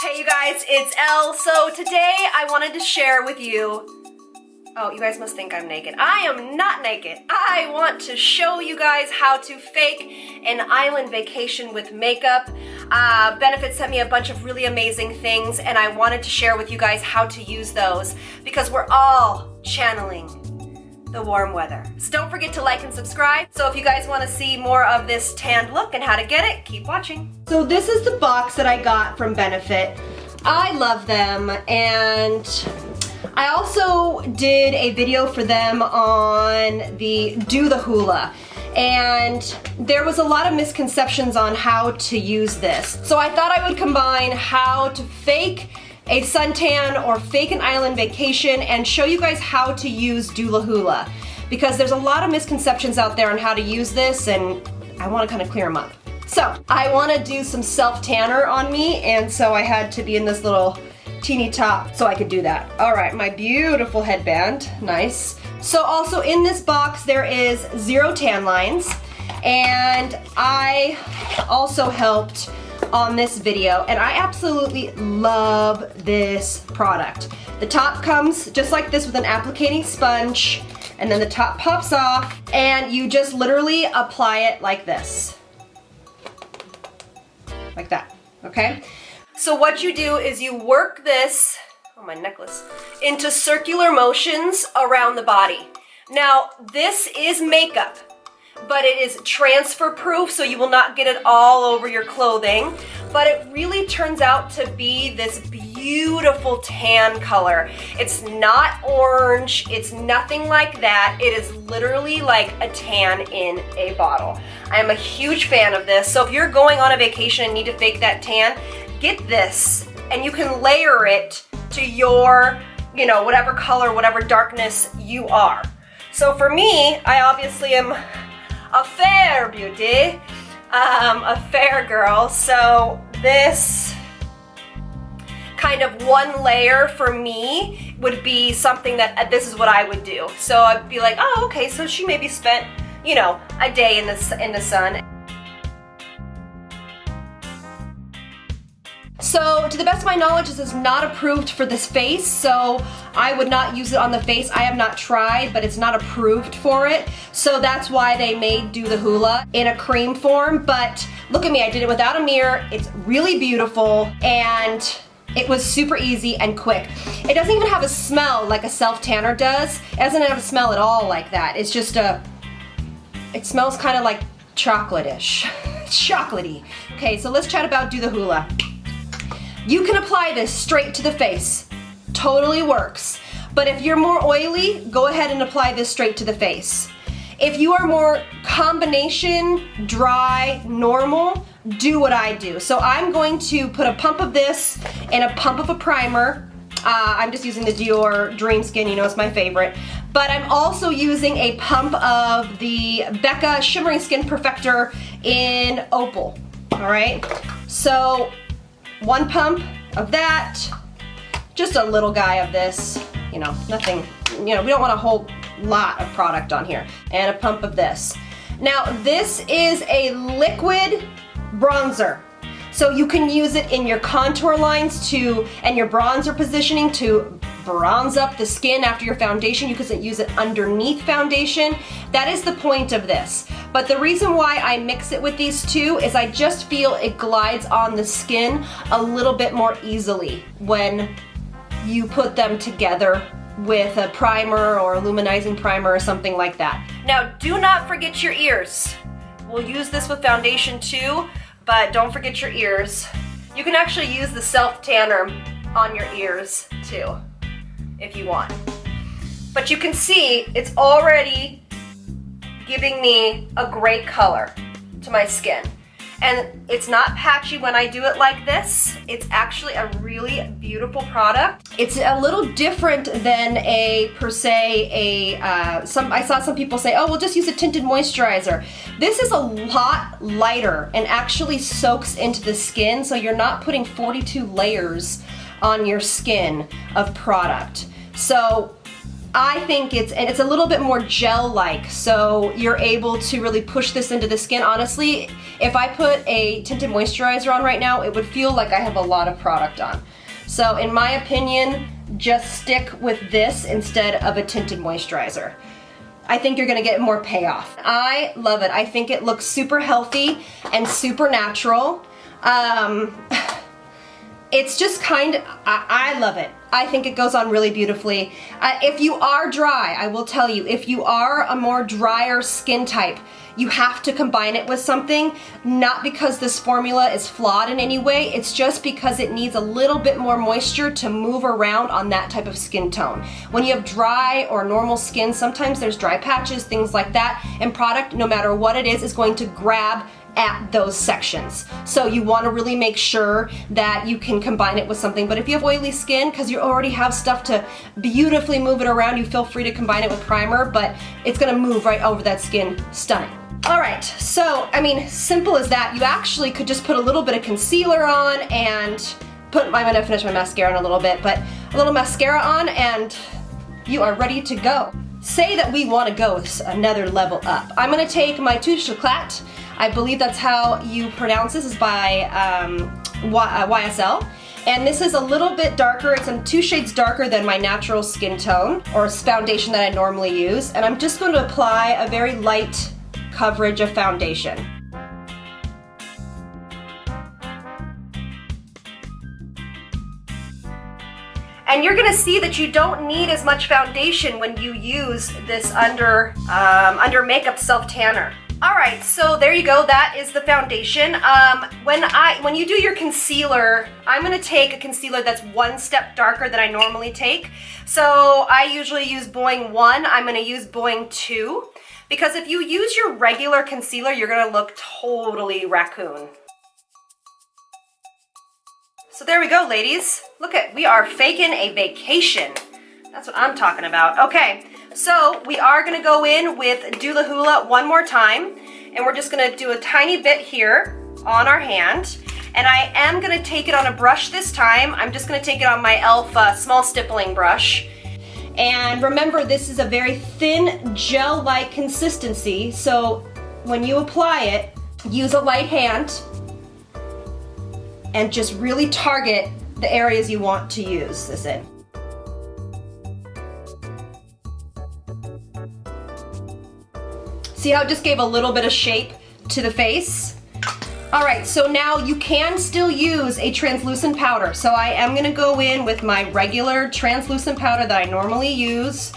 Hey you guys, it's Elle. So today I wanted to share with you, oh, you guys must think I'm naked. I am not naked. I want to show you guys how to fake an island vacation with makeup. Benefit sent me a bunch of really amazing things and I wanted to share with you guys how to use those because we're all channeling the warm weather. So don't forget to like and subscribe. So if you guys want to see more of this tanned look and how to get it, keep watching. So this is the box that I got from Benefit. I love them, and I also did a video for them on the Dewy The Hoola, and there was a lot of misconceptions on how to use this. So I thought I would combine how to fake a suntan or fake an island vacation and show you guys how to use Dewy The Hoola, because there's a lot of misconceptions out there on how to use this and I want to kind of clear them up. So I want to do some self-tanner on me, and so I had to be in this little teeny top so I could do that. All right, my beautiful headband, nice. So also in this box there is 0 tan lines, and I also helped on this video, and I absolutely love this product. The top comes just like this with an applicating sponge, and then the top pops off, and you just literally apply it like this. Like that, okay? So what you do is you work this, oh my necklace, into circular motions around the body. Now, this is makeup, but it is transfer proof, so you will not get it all over your clothing, but it really turns out to be this beautiful tan color. It's not orange, it's nothing like that. It is literally like a tan in a bottle. I am a huge fan of this, so if you're going on a vacation and need to fake that tan, get this, and you can layer it to your, you know, whatever color, whatever darkness you are. So for me, I obviously am a fair beauty, a fair girl, so this kind of one layer for me would be something that this is what I would do. So I'd be like, oh, okay, so she maybe spent, you know, a day in the sun. So to the best of my knowledge, this is not approved for this face, so I would not use it on the face. I have not tried, but it's not approved for it. So that's why they made Dewy The Hoola in a cream form. But look at me, I did it without a mirror. It's really beautiful, and it was super easy and quick. It doesn't even have a smell like a self-tanner does. It doesn't have a smell at all like that. It's just it smells kind of like chocolate-ish. Chocolatey. Okay, so let's chat about Dewy The Hoola. You can apply this straight to the face. Totally works. But if you're more oily, go ahead and apply this straight to the face. If you are more combination, dry, normal, do what I do. So I'm going to put a pump of this and a pump of a primer. I'm just using the Dior Dream Skin, you know it's my favorite. But I'm also using a pump of the Becca Shimmering Skin Perfector in Opal. All right, so one pump of that, just a little guy of this, you know, nothing, you know, we don't want a whole lot of product on here, and a pump of this. Now, this is a liquid bronzer, so you can use it in your contour lines and your bronzer positioning to bronze up the skin after your foundation. You can use it underneath foundation. That is the point of this. But the reason why I mix it with these two is I just feel it glides on the skin a little bit more easily when you put them together with a primer or a luminizing primer or something like that. Now, do not forget your ears. We'll use this with foundation too, but don't forget your ears. You can actually use the self-tanner on your ears too, if you want. But you can see it's already giving me a great color to my skin. And it's not patchy when I do it like this. It's actually a really beautiful product. It's a little different than I saw some people say, oh, we'll just use a tinted moisturizer. This is a lot lighter and actually soaks into the skin, so you're not putting 42 layers on your skin of product. So I think it's a little bit more gel-like, so you're able to really push this into the skin. Honestly, if I put a tinted moisturizer on right now, it would feel like I have a lot of product on. So in my opinion, just stick with this instead of a tinted moisturizer. I think you're gonna get more payoff. I love it. I think it looks super healthy and super natural. It's just I love it. I think it goes on really beautifully. If you are dry, I will tell you, if you are a more drier skin type, you have to combine it with something, not because this formula is flawed in any way, it's just because it needs a little bit more moisture to move around on that type of skin tone. When you have dry or normal skin, sometimes there's dry patches, things like that, and product, no matter what it is going to grab at those sections. So you want to really make sure that you can combine it with something. But if you have oily skin, because you already have stuff to beautifully move it around, you feel free to combine it with primer, but it's going to move right over that skin. Stunning. Alright, so I mean, simple as that. You actually could just put a little bit of concealer on and I'm gonna finish my mascara in a little bit, but a little mascara on and you are ready to go. Say that we want to go another level up. I'm gonna take my Touche Eclat. I believe that's how you pronounce this, is by YSL. And this is a little bit darker. It's 2 shades darker than my natural skin tone or foundation that I normally use. And I'm just going to apply a very light coverage of foundation. And you're gonna see that you don't need as much foundation when you use this under makeup self-tanner. Alright, so there you go, that is the foundation. When you do your concealer, I'm going to take a concealer that's 1 step darker than I normally take. So I usually use Boing 1, I'm going to use Boing 2. Because if you use your regular concealer, you're going to look totally raccoon. So there we go, ladies. Look we are faking a vacation. That's what I'm talking about. Okay. So we are going to go in with Dewy The Hoola one more time, and we're just going to do a tiny bit here on our hand, and I am going to take it on a brush this time. I'm just going to take it on my e.l.f. Small Stippling brush. And remember, this is a very thin gel-like consistency, so when you apply it, use a light hand and just really target the areas you want to use this in. See how it just gave a little bit of shape to the face? Alright, so now you can still use a translucent powder. So I am going to go in with my regular translucent powder that I normally use.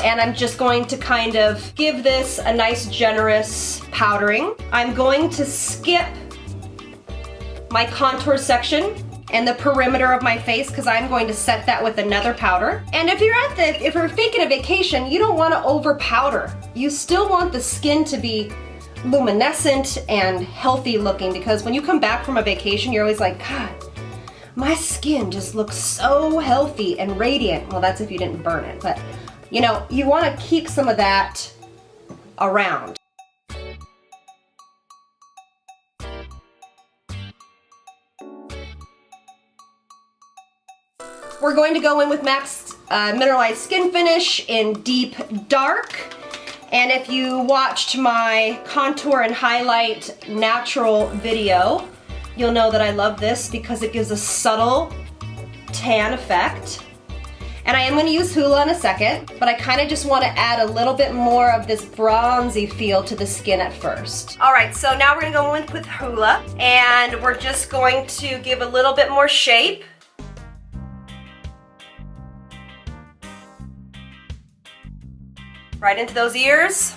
And I'm just going to kind of give this a nice generous powdering. I'm going to skip my contour section and the perimeter of my face because I'm going to set that with another powder. And if you're faking a vacation, you don't want to over powder. You still want the skin to be luminescent and healthy looking, because when you come back from a vacation, you're always like, God, my skin just looks so healthy and radiant. Well, that's if you didn't burn it, but you know, you want to keep some of that around. We're going to go in with MAC's Mineralize Skinfinish in Deep Dark. And if you watched my contour and highlight natural video, you'll know that I love this because it gives a subtle tan effect. And I am going to use Hoola in a second, but I kind of just want to add a little bit more of this bronzy feel to the skin at first. Alright, so now we're going to go in with Hoola, and we're just going to give a little bit more shape. Right into those ears.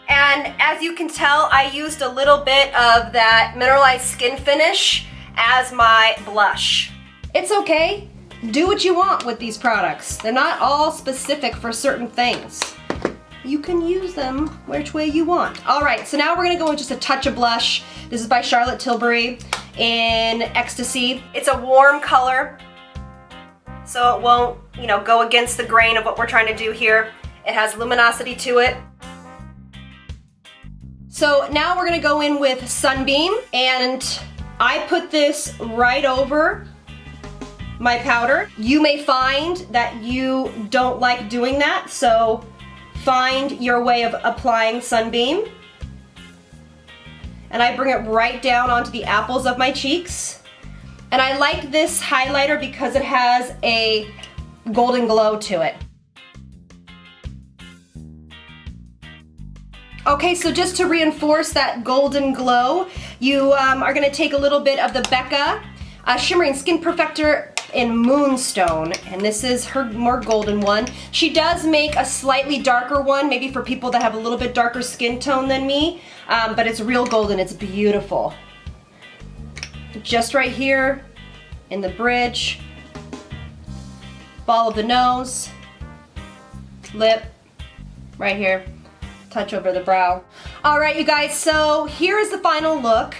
And as you can tell, I used a little bit of that Mineralize Skinfinish as my blush. It's okay. Do what you want with these products. They're not all specific for certain things. You can use them which way you want. Alright, so now we're going to go with just a touch of blush. This is by Charlotte Tilbury in Ecstasy. It's a warm color, so it won't, you know, go against the grain of what we're trying to do here. It has luminosity to it. So now we're going to go in with Sunbeam, and I put this right over my powder. You may find that you don't like doing that, so find your way of applying Sunbeam. And I bring it right down onto the apples of my cheeks. And I like this highlighter because it has a golden glow to it. Okay, so just to reinforce that golden glow, you are gonna take a little bit of the Becca Shimmering Skin Perfector in Moonstone, and this is her more golden one. She does make a slightly darker one, maybe for people that have a little bit darker skin tone than me, but it's real golden, it's beautiful. Just right here in the bridge, ball of the nose, lip, right here. Touch over the brow. All right, you guys, so here is the final look.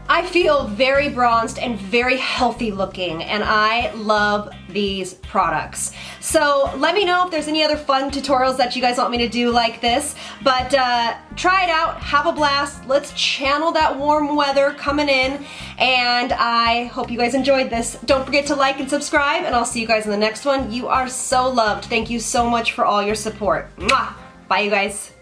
I feel very bronzed and very healthy looking, and I love these products. So let me know if there's any other fun tutorials that you guys want me to do like this, but try it out, have a blast. Let's channel that warm weather coming in, and I hope you guys enjoyed this. Don't forget to like and subscribe, and I'll see you guys in the next one. You are so loved. Thank you so much for all your support. Mwah! Bye, you guys.